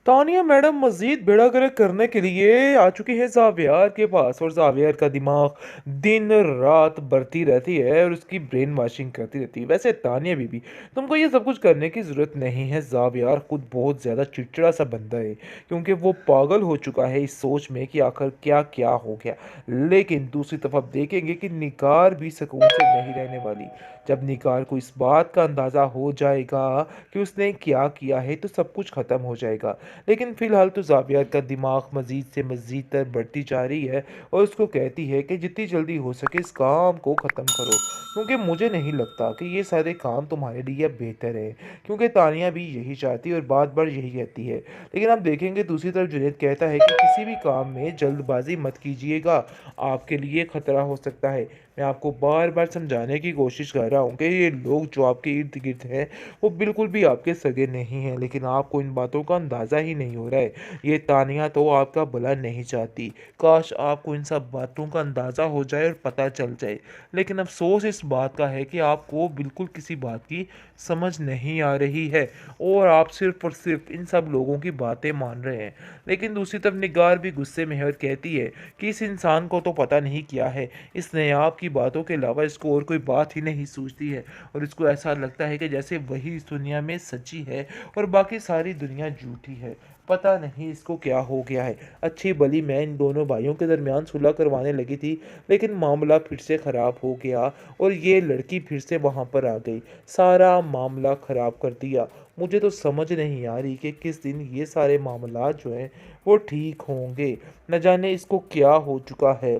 Tania madam मज़ीद बेड़ा-गर्क करने के लिए आ चुकी है ज़ावियर के पास और ज़ावियर का दिमाग दिन-रात बढ़ती रहती है और उसकी ब्रेन वॉशिंग करती रहती है। वैसे तानिया बीबी, तुमको ये सब कुछ करने की ज़रूरत नहीं है। ज़ावियर खुद बहुत ज़्यादा चिड़चिड़ा-सा बंदा है, क्योंकि वो पागल हो चुका है इस सोच में कि आखिर क्या-क्या हो गया। लेकिन दूसरी तरफ आप देखेंगे कि निगार भी सुकून से नहीं रहने वाली। जब निगार को इस बात का अंदाज़ा हो जाएगा कि उसने क्या किया है, तो सब कुछ ख़त्म हो जाएगा। लेकिन फ़िलहाल तो ज़ावियर का दिमाग मज़ीद से मज़ीद तर बढ़ती जा रही है और उसको कहती है कि जितनी जल्दी हो सके इस काम को ख़त्म करो, क्योंकि मुझे नहीं लगता कि ये सारे काम तुम्हारे लिए अब बेहतर है। क्योंकि तानिया भी यही चाहती है और बार-बार यही कहती है। लेकिन आप देखेंगे दूसरी तरफ जुनैद कहता है कि किसी भी काम में जल्दबाज़ी मत कीजिएगा, आपके लिए ख़तरा हो सकता है। मैं आपको बार-बार समझाने की कोशिश कर रहा हूँ कि ये लोग जो आपके इर्द-गिर्द हैं, वो बिल्कुल भी आपके सगे नहीं हैं, लेकिन आपको इन बातों का अंदाज़ा ही नहीं हो रहा है। ये तानिया तो आपका भला नहीं चाहती। काश आपको इन सब बातों का अंदाज़ा हो जाए और पता चल जाए। लेकिन अफ़सोस इस बात का है कि आपको बिल्कुल किसी बात की समझ नहीं आ रही है और आप सिर्फ़ और सिर्फ़ इन सब लोगों की बातें मान रहे हैं। लेकिन दूसरी तरफ निगार भी गुस्से में है और कहती है कि इस इंसान को तो पता नहीं क्या है। इसने आपकी बातों के अलावा इसको और कोई बात ही नहीं सूझती है और इसको ऐसा लगता है कि जैसे वही इस दुनिया में सच्ची है और बाकी सारी दुनिया झूठी है। पता नहीं इसको क्या हो गया है। अच्छी भली मैं इन दोनों भाइयों के दरमियान सुलह करवाने लगी थी, लेकिन मामला फिर से ख़राब हो गया और ये लड़की फिर से वहाँ पर आ गई। सारा मामला ख़राब कर दिया। मुझे तो समझ नहीं आ रही कि किस दिन ये सारे मामलात जो हैं वो ठीक होंगे। न जाने इसको क्या हो चुका है।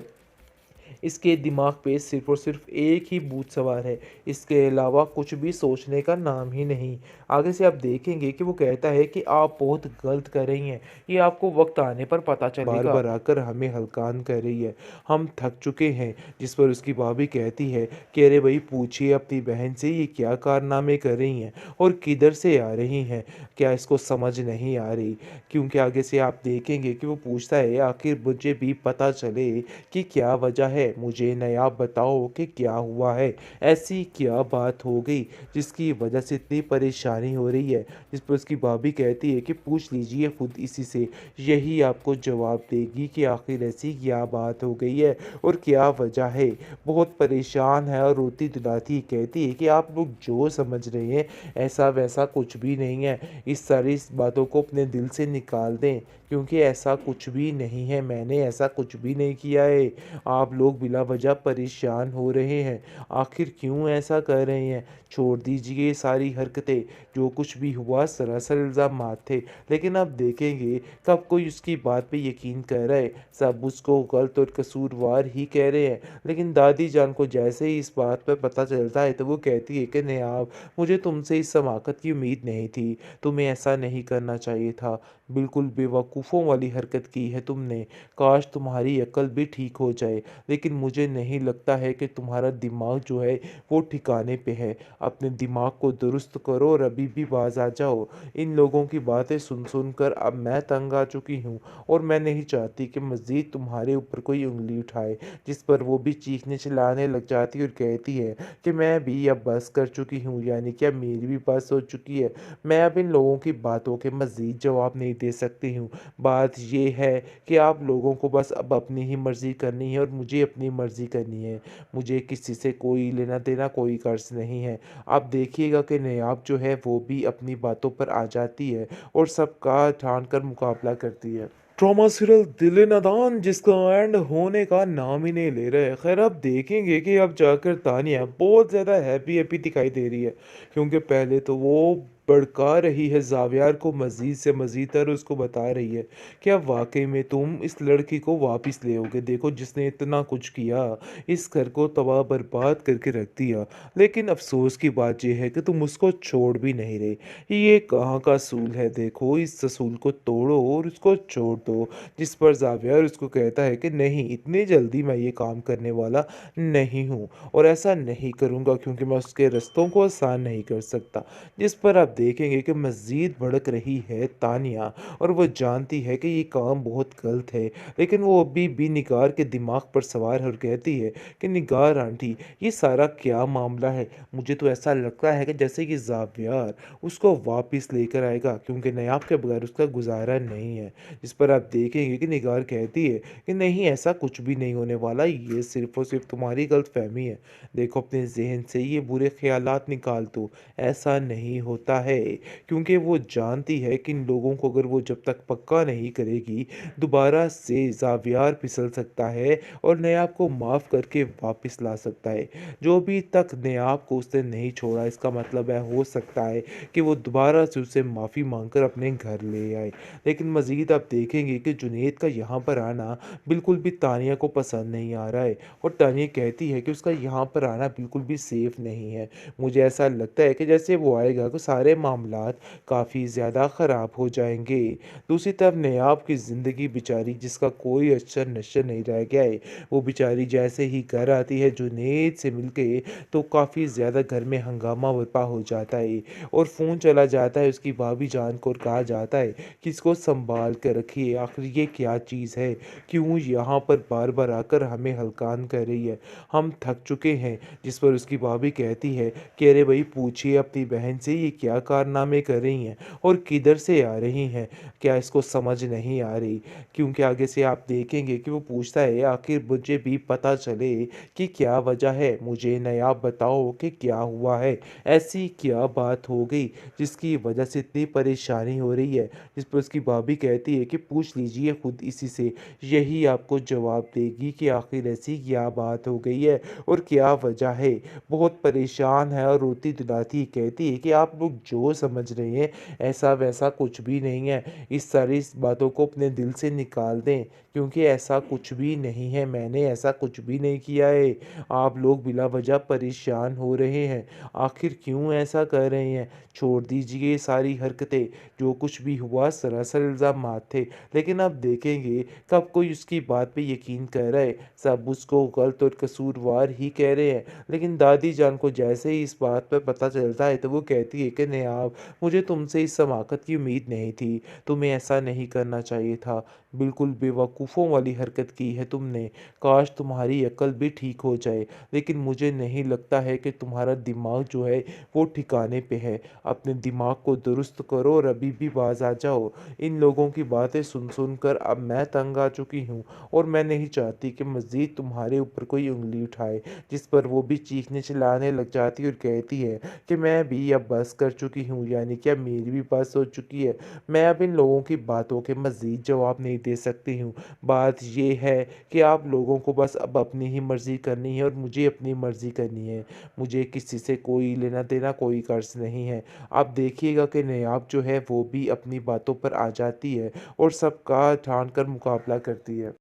इसके दिमाग पे सिर्फ़ और सिर्फ़ एक ही भूत सवार है, इसके अलावा कुछ भी सोचने का नाम ही नहीं। आगे से आप देखेंगे कि वो कहता है कि आप बहुत गलत कर रही हैं, ये आपको वक़्त आने पर पता चलेगा। बार-बार आकर हमें हल्कान कर रही है, हम थक चुके हैं। जिस पर उसकी भाभी कहती है कि अरे भई पूछिए अपनी बहन से ये क्या कारनामे कर रही हैं और किधर से आ रही हैं? क्या इसको समझ नहीं आ रही? क्योंकि आगे से आप देखेंगे कि वो पूछता है आखिर मुझे भी पता चले कि क्या वजह है, मुझे नया बताओ कि क्या हुआ है, ऐसी क्या बात हो गई जिसकी वजह से इतनी परेशानी हो रही है। जिस पर उसकी भाभी कहती है कि पूछ लीजिए खुद इसी से, यही आपको जवाब देगी कि आखिर ऐसी क्या बात हो गई है और क्या वजह है। बहुत परेशान है और रोती दिलाती कहती है कि आप लोग जो समझ रहे हैं ऐसा वैसा कुछ भी नहीं है, इस सारी बातों को अपने दिल से निकाल दें, क्योंकि ऐसा कुछ भी नहीं है, मैंने ऐसा कुछ भी नहीं किया है। आप लोग बिला वजह परेशान हो रहे हैं। आखिर क्यों ऐसा कर रहे हैं? छोड़ दीजिए ये सारी हरकतें। जो कुछ भी हुआ सरासर इल्ज़ामात थे। लेकिन अब देखेंगे कब कोई उसकी बात पे यकीन कर रहा है। सब उसको गलत और कसूरवार ही कह रहे हैं। लेकिन दादी जान को जैसे ही इस बात पर पता चलता है तो वो कहती है कि नयाब, मुझे तुमसे इस समाकत की उम्मीद नहीं थी। तुम्हें ऐसा नहीं करना चाहिए था। बिल्कुल बेवकूफ़ों वाली हरकत की है तुमने। काश तुम्हारी अक्ल भी ठीक हो जाए, लेकिन मुझे नहीं लगता है कि तुम्हारा दिमाग जो है वो ठिकाने पे है। अपने दिमाग को दुरुस्त करो और अभी भी बाज आ जाओ। इन लोगों की बातें सुन सुन कर अब मैं तंग आ चुकी हूँ और मैं नहीं चाहती कि मज़ीद तुम्हारे ऊपर कोई उंगली उठाए। जिस पर वो भी चीखने चिल्लाने लग जाती और कहती है कि मैं भी अब बस कर चुकी हूँ, यानी कि अब मेरी भी बस हो चुकी है। मैं अब इन लोगों की बातों के मज़ीद जवाब नहीं दे सकती हूँ। बात ये है कि आप लोगों को बस अब अपनी ही मर्ज़ी करनी है और मुझे अपनी मर्ज़ी करनी है। मुझे किसी से कोई लेना देना, कोई कर्ज़ नहीं है। आप देखिएगा कि नायाब जो है वो भी अपनी बातों पर आ जाती है और सबका ठान कर मुकाबला करती है। ट्रॉमा सीरियल दिल नादान जिसका एंड होने का नाम ही नहीं ले रहा है। खैर आप देखेंगे कि अब जाकर तानिया बहुत ज़्यादा हैप्पी हैप्पी दिखाई दे रही है, क्योंकि पहले तो वो भड़का रही है ज़ावियार को मज़ीद से मज़ीद तर उसको बता रही है कि अब वाक़ई में तुम इस लड़की को वापस ले आओगे। देखो जिसने इतना कुछ किया, इस घर को तबाह बर्बाद करके रख दिया। लेकिन अफ़सोस की बात ये है कि तुम उसको छोड़ भी नहीं रहे। ये कहाँ का असूल है, देखो इस असूल को तोड़ो और उसको छोड़ दो। जिस पर ज़ावियर उसको कहता है कि नहीं, इतनी जल्दी मैं ये काम करने वाला नहीं हूँ और ऐसा नहीं करूँगा, क्योंकि मैं उसके रास्तों को आसान नहीं कर सकता। जिस पर आप देखेंगे कि मज़ीद भड़क रही है तानिया और वो जानती है कि ये काम बहुत गलत है। लेकिन वो अभी भी निगार के दिमाग पर सवार है और कहती है कि निगार आंटी, ये सारा क्या मामला है? मुझे तो ऐसा लगता है कि जैसे कि ज़ावियार उसको वापस लेकर आएगा, क्योंकि नायाब के बगैर उसका गुजारा नहीं है। जिस पर आप देखेंगे कि निगार कहती है कि नहीं, ऐसा कुछ भी नहीं होने वाला, ये सिर्फ़ और सिर्फ़ तुम्हारी गलतफ़हमी है। देखो, अपने ज़हन से ये बुरे ख़यालात निकाल दो, ऐसा नहीं होता है। क्योंकि वो जानती है कि इन लोगों को अगर वो जब तक पक्का नहीं करेगी, दोबारा से ज़ावियार फिसल सकता है और नायाब को माफ़ करके वापस ला सकता है। जो अभी तक नायाब को उसने नहीं छोड़ा, इसका मतलब है हो सकता है कि वो दोबारा से उससे माफ़ी माँगकर अपने घर ले आए। लेकिन मज़ीद आप देखेंगे कि जुनैद का यहाँ पर आना बिल्कुल भी तानिया को पसंद नहीं आ रहा है और तानिया कहती है कि उसका यहाँ पर आना बिल्कुल भी सेफ़ नहीं है। मुझे ऐसा लगता है कि जैसे वो आएगा तो सारे मामलात काफ़ी ज़्यादा ख़राब हो जाएँगे। दूसरी तरफ नायाब की ज़िंदगी बेचारी, जिसका कोई अक्षर नश्वर नहीं रह गया है, वो बेचारी जैसे ही घर आती है जुनैद से मिलके, तो काफ़ी ज़्यादा घर में हंगामा बर्पा हो जाता है और फ़ोन चला जाता है उसकी भाभी जान को और कहा जाता है कि इसको सँभाल कर रखिए, आखिर ये क्या चीज़ है? क्यों यहाँ पर बार-बार आकर हमें हलकान कर रही है? हम थक चुके हैं। जिस पर उसकी भाभी कहती है कि अरे भई, पूछिए अपनी बहन से ये क्या कारनामे कर रही हैं और किधर से आ रही हैं? क्या इसको समझ नहीं आ रही? क्योंकि आगे से आप देखेंगे कि वो पूछता है आखिर मुझे भी पता चले कि क्या वजह है, मुझे नायाब बताओ कि क्या हुआ है? ऐसी क्या बात हो गई जिसकी वजह से इतनी परेशानी हो रही है? जिस पर उसकी भाभी कहती है कि पूछ लीजिए खुद इसी से, यही आपको जवाब देगी कि आखिर ऐसी क्या बात हो गई है और क्या वजह है। बहुत परेशान है और रोती-धुलाती कहती है कि आप लोग जो समझ रहे हैं ऐसा वैसा कुछ भी नहीं है। इस सारी इस बातों को अपने दिल से निकाल दें, क्योंकि ऐसा कुछ भी नहीं है, मैंने ऐसा कुछ भी नहीं किया है। आप लोग बिला वजह परेशान हो रहे हैं। आखिर क्यों ऐसा कर रहे हैं? छोड़ दीजिए ये सारी हरकतें। जो कुछ भी हुआ सरासर इल्ज़ामात थे। लेकिन आप देखेंगे कब कोई उसकी बात पे यकीन कर रहा है। सब उसको गलत और कसूरवार ही कह रहे हैं। लेकिन दादी जान को जैसे ही इस बात पे पता चलता है तो वो कहती है कि नेहाब, मुझे तुमसे इस समाकत की उम्मीद नहीं थी। तुम्हें ऐसा नहीं करना चाहिए था। बिल्कुल बेवकूफ़ों वाली हरकत की है तुमने। काश तुम्हारी अक्ल भी ठीक हो जाए। लेकिन मुझे नहीं लगता है कि तुम्हारा दिमाग जो है वो ठिकाने पे है। अपने दिमाग को दुरुस्त करो और अभी भी बाज आ जाओ। इन लोगों की बातें सुन कर अब मैं तंग आ चुकी हूँ और मैं नहीं चाहती कि मज़ीद तुम्हारे ऊपर कोई उँगली उठाए। जिस पर वो भी चीखने चिल्लाने लग जाती है और कहती है कि मैं भी अब बस कर चुकी हूँ, यानी कि अब मेरी भी बस हो चुकी है। मैं अब इन लोगों की बातों के मज़ीद जवाब नहीं दे सकती हूँ। बात ये है कि आप लोगों को बस अब अपनी ही मर्ज़ी करनी है और मुझे अपनी मर्ज़ी करनी है। मुझे किसी से कोई लेना देना, कोई कर्ज़ नहीं है। आप देखिएगा कि नायाब जो है वो भी अपनी बातों पर आ जाती है और सबका ठान कर मुकाबला करती है।